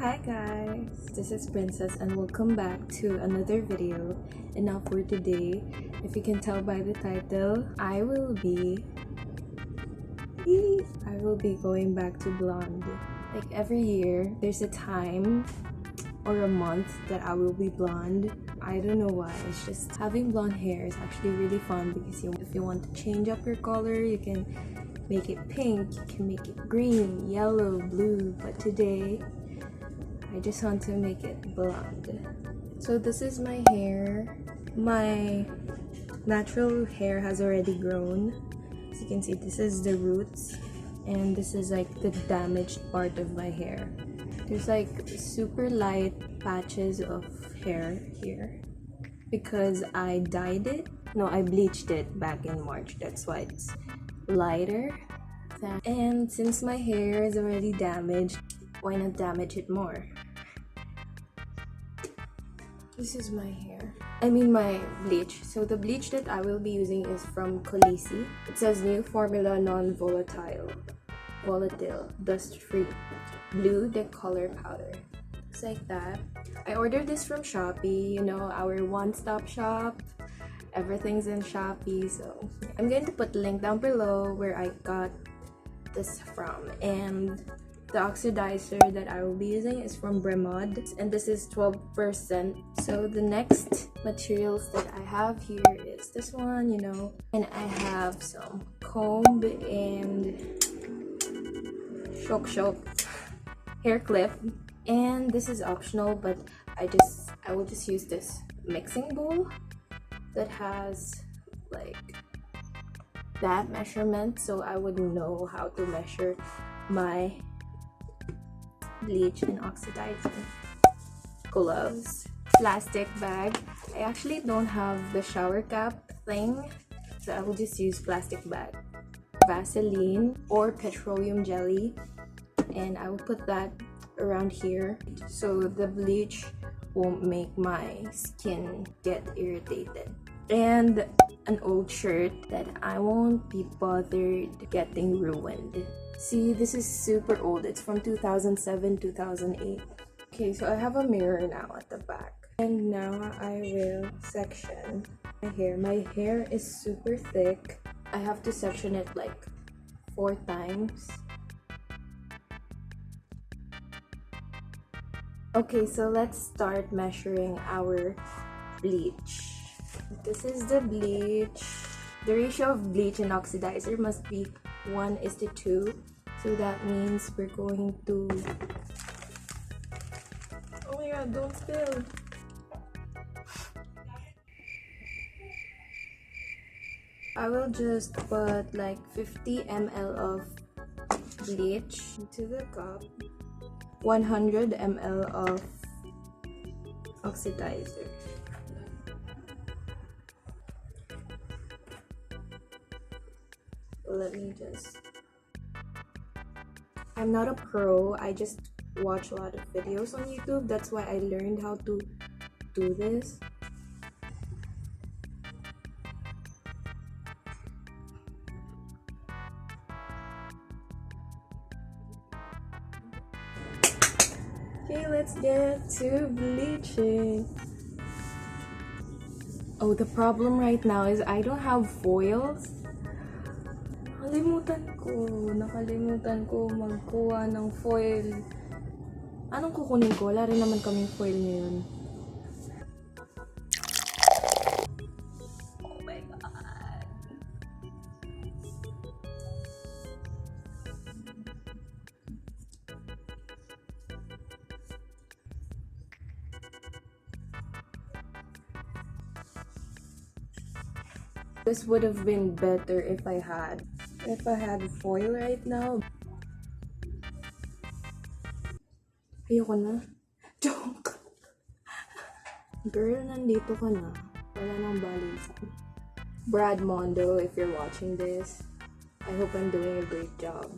Hi guys, this is Princess and welcome back to another video. And now for today, if you can tell by the title, I will be going back to blonde. Like every year, there's a time or a month that I will be blonde. I don't know why, it's just having blonde hair is actually really fun because if you want to change up your color, you can make it pink, you can make it green, yellow, blue, but today I just want to make it blonde. So this is my hair. My natural hair has already grown. As you can see, this is the roots and this is like the damaged part of my hair. There's like super light patches of hair here because I dyed it. No, I bleached it back in March. That's why it's lighter. And since my hair is already damaged, why not damage it more? This is my hair. I mean my bleach. So the bleach that I will be using is from Khaleesi. It says new formula non-volatile, dust-free, blue decolor powder. Looks like that. I ordered this from Shopee, you know, our one-stop shop. Everything's in Shopee, so I'm going to put the link down below where I got this from. And the oxidizer that I will be using is from Bremod, and this is 12%. So the next materials that I have here is this one, you know, and I have some comb and shock hair clip, and this is optional, but I will just use this mixing bowl that has like that measurement, so I would know how to measure my bleach and oxidizer. Gloves, plastic bag. I actually don't have the shower cap thing, so I will just use plastic bag. Vaseline or petroleum jelly, and I will put that around here so the bleach won't make my skin get irritated. And an old shirt that I won't be bothered getting ruined. See, this is super old. It's from 2007, 2008. Okay, so I have a mirror now at the back. And now I will section my hair. My hair is super thick. I have to section it like 4 times. Okay, so let's start measuring our bleach. This is the bleach. The ratio of bleach and oxidizer must be 1:2. So that means we're going to... Oh my god, don't spill! I will just put like 50 ml of bleach into the cup, 100 ml of oxidizer. Let me just... I'm not a pro, I just watch a lot of videos on YouTube. That's why I learned how to do this. Okay, let's get to bleaching. Oh, the problem right now is I don't have foils. Nakalimutan ko magkuha ng foil. Anong kukunin ko? Wala rin naman kaming foil ngayon. Oh my god. This would have been better if I had foil right now. Ayoko na. Joke! Girl, nandito ka na. Wala nang balance. Brad Mondo, if you're watching this, I hope I'm doing a great job.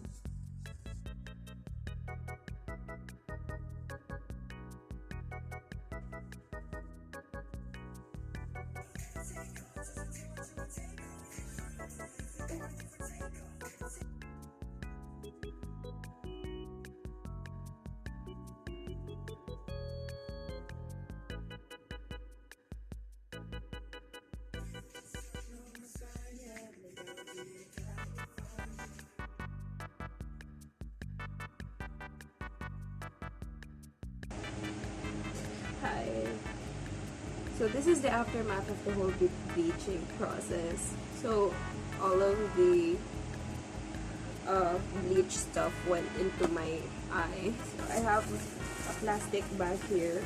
So this is the aftermath of the whole bleaching process. So all of the bleach stuff went into my eye. So I have a plastic bag here.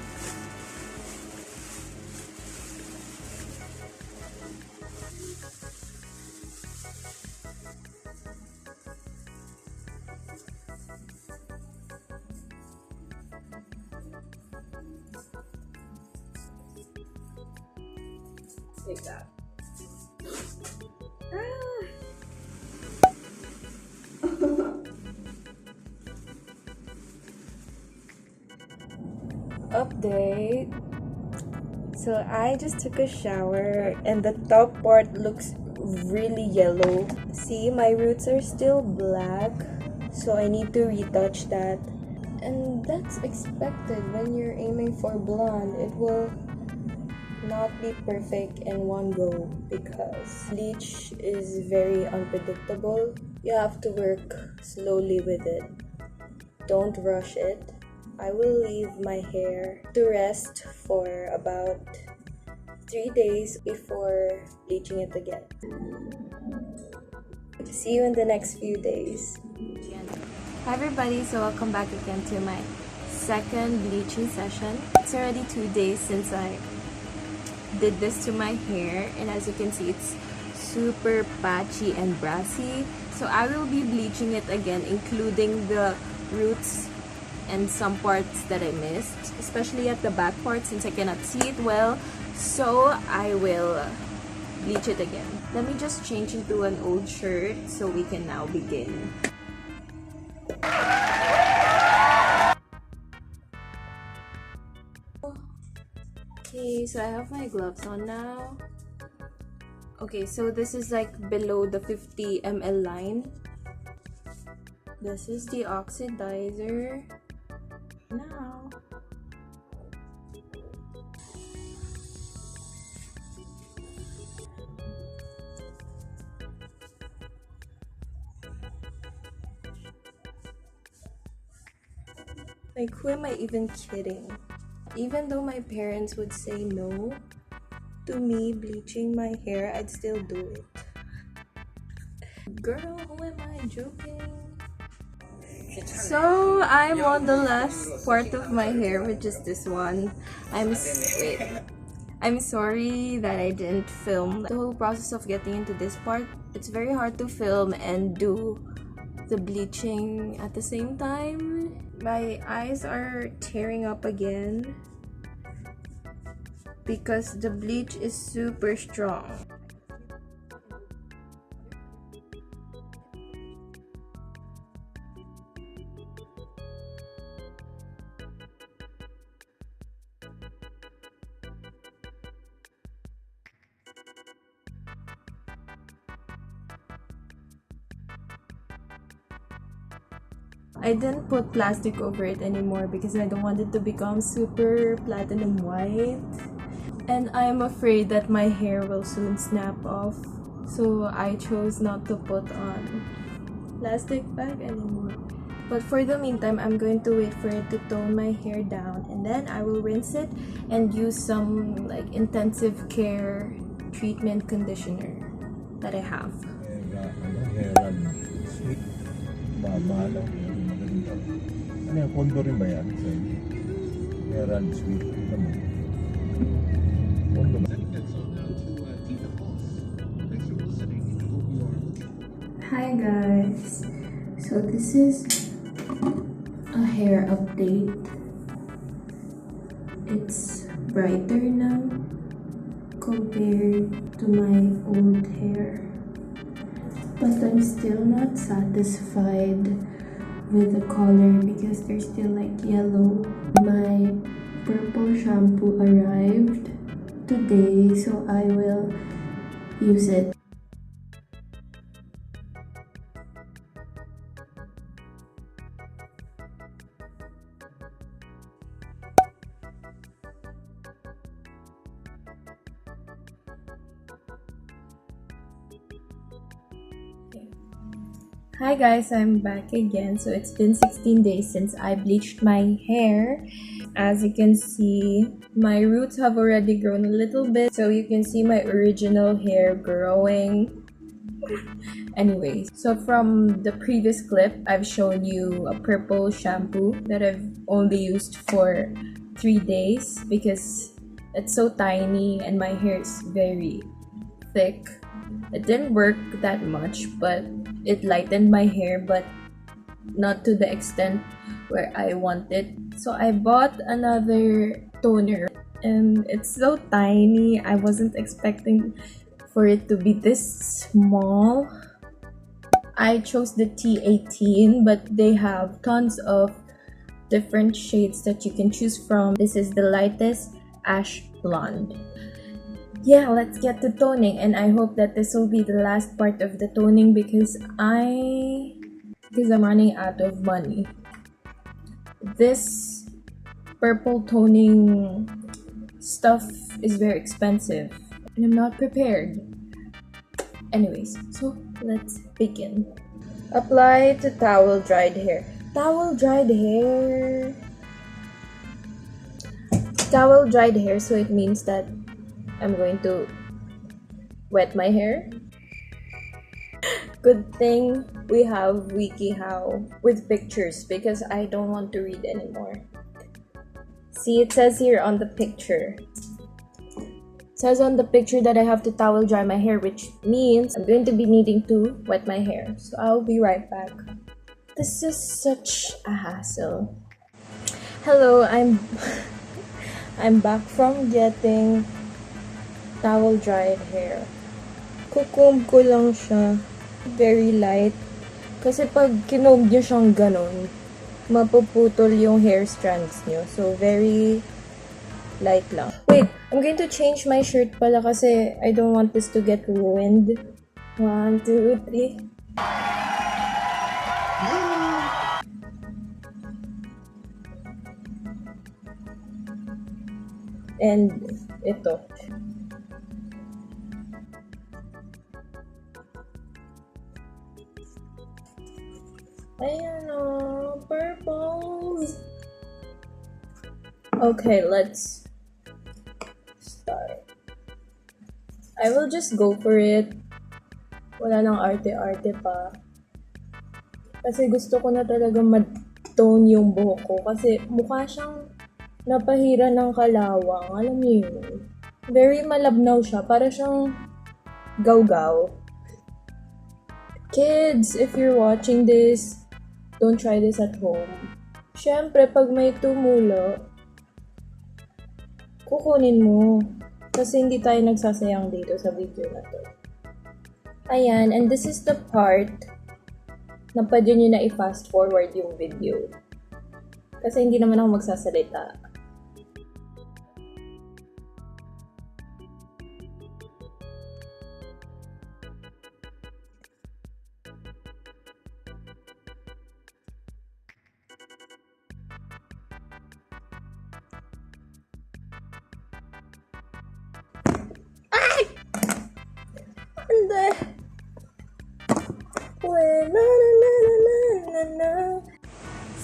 Like that. Update. So I just took a shower and the top part looks really yellow. See, my roots are still black, so I need to retouch that. And that's expected when you're aiming for blonde. It will not be perfect in one go because bleach is very unpredictable. You have to work slowly with it. Don't rush it. I will leave my hair to rest for about 3 days before bleaching it again. See you in the next few days. Hi everybody, so welcome back again to my second bleaching session. It's already 2 days since I did this to my hair, and as you can see, it's super patchy and brassy. So I will be bleaching it again, including the roots and some parts that I missed, especially at the back part since I cannot see it well. So I will bleach it again. Let me just change into an old shirt so we can now begin. Okay, so I have my gloves on now. Okay, so this is like below the 50 ml line. This is the oxidizer. Now, like, who am I even kidding? Even though my parents would say no to me bleaching my hair, I'd still do it. Girl, who am I joking? So I'm on the last part of my hair, which is this one. I'm sorry that I didn't film the whole process of getting into this part. It's very hard to film and do the bleaching at the same time. My eyes are tearing up again because the bleach is super strong. I didn't put plastic over it anymore because I don't want it to become super platinum white. And I'm afraid that my hair will soon snap off. So I chose not to put on plastic bag anymore. But for the meantime, I'm going to wait for it to tone my hair down. And then I will rinse it and use some like intensive care treatment conditioner that I have. Ano yung kondo rin ba yan? Hair and sweet. Kondo ba? Hi guys, so this is a hair update. It's brighter now compared to my old hair, but I'm still not satisfied with the color because they're still like yellow. My purple shampoo arrived today, so I will use it. Hi guys, I'm back again. So it's been 16 days since I bleached my hair. As you can see, my roots have already grown a little bit, so you can see my original hair growing. Anyways, so from the previous clip, I've shown you a purple shampoo that I've only used for 3 days because it's so tiny and my hair is very thick. It didn't work that much, but it lightened my hair, but not to the extent where I wanted. So I bought another toner and it's so tiny. I wasn't expecting for it to be this small. I chose the T18, but they have tons of different shades that you can choose from. This is the lightest ash blonde. Yeah, let's get to toning, and I hope that this will be the last part of the toning because I'm running out of money. This purple toning stuff is very expensive and I'm not prepared. Anyways, so let's begin. Apply to towel dried hair. Towel dried hair, so it means that I'm going to wet my hair. Good thing we have WikiHow with pictures because I don't want to read anymore. See, it says here on the picture. It says on the picture that I have to towel dry my hair, which means I'm going to be needing to wet my hair. So I'll be right back. This is such a hassle. Hello, I'm back from getting towel dried hair. Kukumb ko lang siya. Very light. Kasi pag kinomb nyo siyang ganon, mapuputol yung hair strands nyo. So, very light lang. Wait, I'm going to change my shirt pala kasi I don't want this to get ruined. 1, 2, 3. And ito. Ayan o, purples. Okay, let's start. I will just go for it. Wala nang arte-arte pa. Kasi gusto ko na talaga mag-tone yung buhok ko. Kasi mukha siyang napahira ng kalawang. Alam niyo yun? Very malabnaw siya. Para siyang gaw-gaw. Kids, if you're watching this, don't try this at home. Siyempre, pag may tumulo, kukunin mo. Kasi hindi tayo nagsasayang dito sa video na to. Ayan, and this is the part na pwede nyo na i-fast forward yung video. Kasi hindi naman ako magsasalita. Hindi.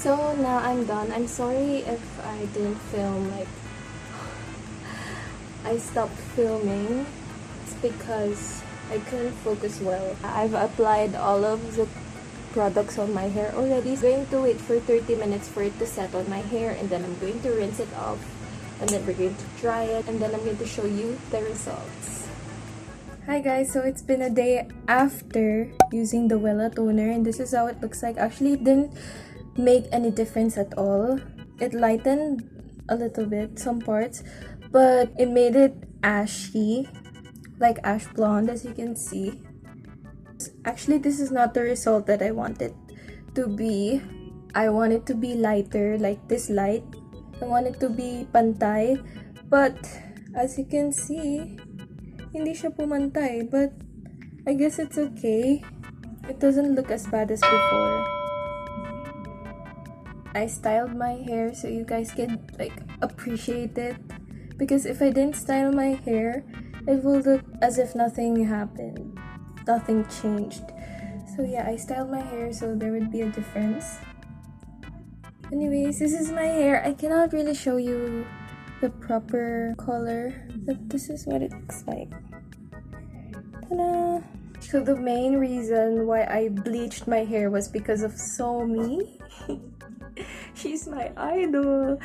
So now I'm done. I'm sorry if I didn't film, like I stopped filming. It's because I couldn't focus well. I've applied all of the products on my hair already. I'm going to wait for 30 minutes for it to set on my hair, and then I'm going to rinse it off, and then we're going to dry it, and then I'm going to show you the results. Hi guys, so it's been a day after using the Wella toner, and this is how it looks like. Actually, it didn't make any difference at all. It lightened a little bit, some parts, but it made it ashy, like ash blonde, as you can see. Actually, this is not the result that I wanted to be. I want it to be lighter, like this light. I want it to be pantay, but as you can see, hindi siya pumantay, but I guess it's okay. It doesn't look as bad as before. I styled my hair so you guys can like appreciate it, because if I didn't style my hair, it will look as if nothing happened, nothing changed. So yeah, I styled my hair so there would be a difference. Anyways, this is my hair. I cannot really show you the proper color, but this is what it looks like. Ta-da! So the main reason why I bleached my hair was because of Somi. She's my idol.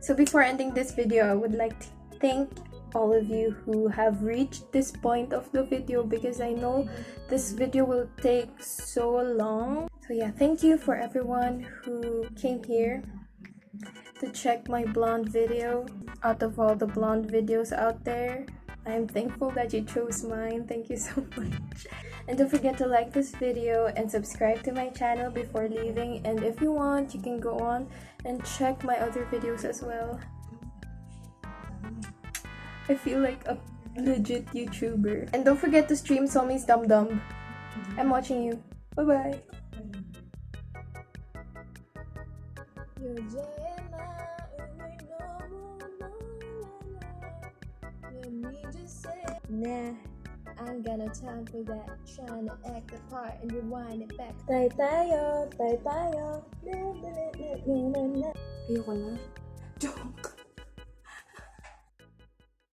So before ending this video, I would like to thank all of you who have reached this point of the video, because I know this video will take so long. So yeah, thank you for everyone who came here to check my blonde video. Out of all the blonde videos out there, I am thankful that you chose mine. Thank you so much. And don't forget to like this video and subscribe to my channel before leaving. And if you want, you can go on and check my other videos as well. I feel like a legit YouTuber. And don't forget to stream Somi's Dum Dum. I'm watching you. Bye bye. Nah, I ain't got no time for that. Trying to act the part and rewind it back. Tay tayo, tay tayo. Na na na na na na. Ayoko na. Joke.